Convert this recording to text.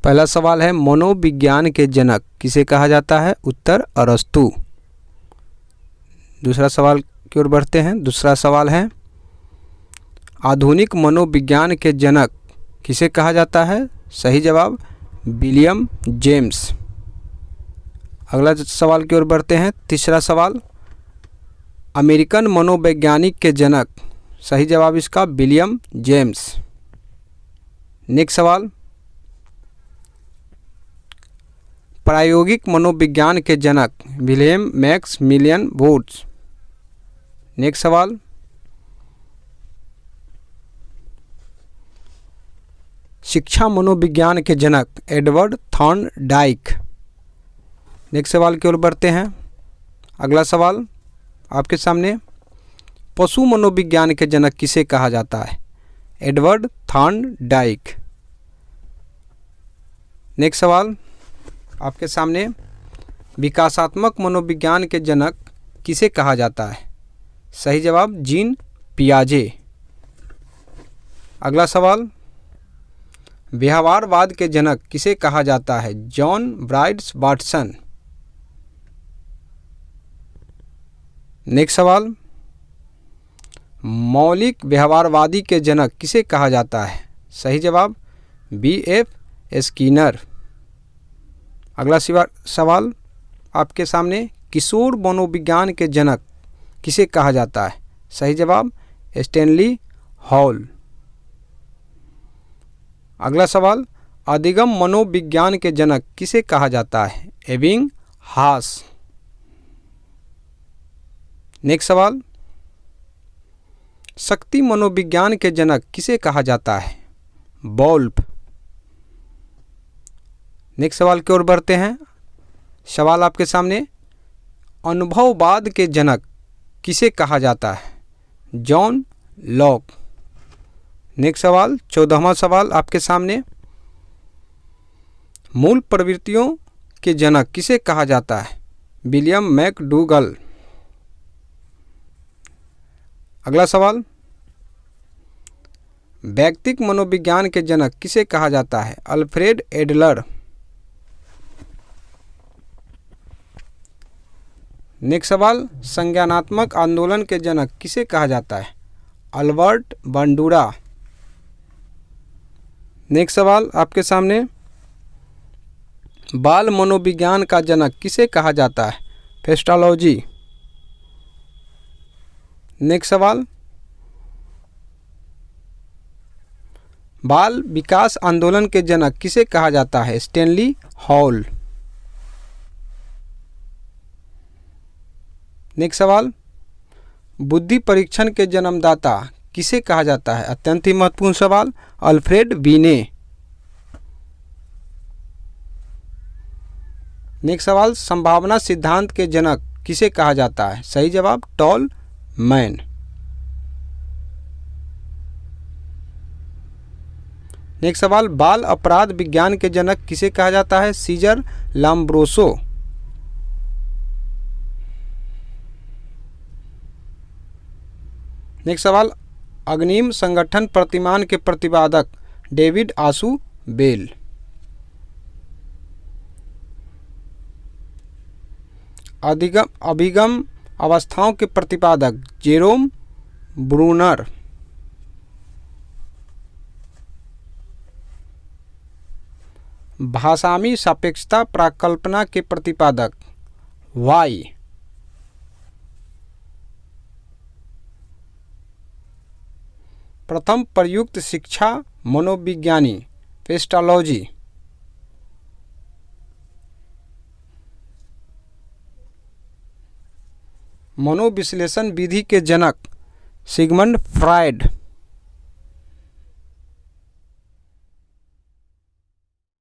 पहला सवाल है मनोविज्ञान के जनक किसे कहा जाता है? उत्तर अरस्तु। दूसरा सवाल की ओर बढ़ते हैं। दूसरा सवाल है आधुनिक मनोविज्ञान के जनक किसे कहा जाता है? सही जवाब विलियम जेम्स। अगला सवाल की ओर बढ़ते हैं। तीसरा सवाल अमेरिकन मनोवैज्ञानिक के जनक, सही जवाब इसका विलियम जेम्स। नेक्स्ट सवाल प्रायोगिक मनोविज्ञान के जनक विलियम मैक्समिलियन वुड्स। नेक्स्ट सवाल शिक्षा मनोविज्ञान के जनक एडवर्ड थॉर्नडाइक। नेक्स्ट सवाल की ओर बढ़ते हैं। अगला सवाल आपके सामने पशु मनोविज्ञान के जनक किसे कहा जाता है? Edward Thorndike. नेक्स्ट सवाल आपके सामने विकासात्मक मनोविज्ञान के जनक किसे कहा जाता है? सही जवाब जीन पियाजे। अगला सवाल व्यवहारवाद के जनक किसे कहा जाता है? John brides Watson. नेक्स्ट सवाल मौलिक व्यवहारवादी के जनक किसे कहा जाता है? सही जवाब B.F. स्किनर। अगला सवाल आपके सामने किशोर मनोविज्ञान के जनक किसे कहा जाता है? सही जवाब स्टैनली हॉल। अगला सवाल अधिगम मनोविज्ञान के जनक किसे कहा जाता है? एबिंग हास। नेक्स्ट सवाल शक्ति मनोविज्ञान के जनक किसे कहा जाता है? वोल्फ। नेक्स्ट सवाल की ओर बढ़ते हैं। सवाल आपके सामने अनुभववाद के जनक किसे कहा जाता है? John Locke. नेक्स्ट सवाल 14वां सवाल आपके सामने मूल प्रवृत्तियों के जनक किसे कहा जाता है? William McDougall. अगला सवाल व्यक्तिक मनोविज्ञान के जनक किसे कहा जाता है? Alfred Adler. नेक्स्ट सवाल संज्ञानात्मक आंदोलन के जनक किसे कहा जाता है? Albert Bandura. नेक्स्ट सवाल आपके सामने बाल मनोविज्ञान का जनक किसे कहा जाता है? फेस्टोलॉजी। नेक्स्ट सवाल बाल विकास आंदोलन के जनक किसे कहा जाता है? Stanley hall. नेक्स्ट सवाल बुद्धि परीक्षण के जन्मदाता किसे कहा जाता है? अत्यंत ही महत्वपूर्ण सवाल अल्फ्रेड बीने। नेक्स्ट सवाल संभावना सिद्धांत के जनक किसे कहा जाता है? सही जवाब टॉलमैन। नेक्स्ट सवाल बाल अपराध विज्ञान के जनक किसे कहा जाता है? सीजर लाम्ब्रोसो। नेक्स्ट सवाल अग्निम संगठन प्रतिमान के प्रतिपादक डेविड आशु बेल। अभिगम अवस्थाओं के प्रतिपादक जेरोम ब्रूनर। भाषावी सापेक्षता प्राकल्पना के प्रतिपादक वाई। प्रथम प्रयुक्त शिक्षा मनोविज्ञानी पेस्टोलॉजी। मनोविश्लेषण विधि के जनक सिगमंड फ्रायड।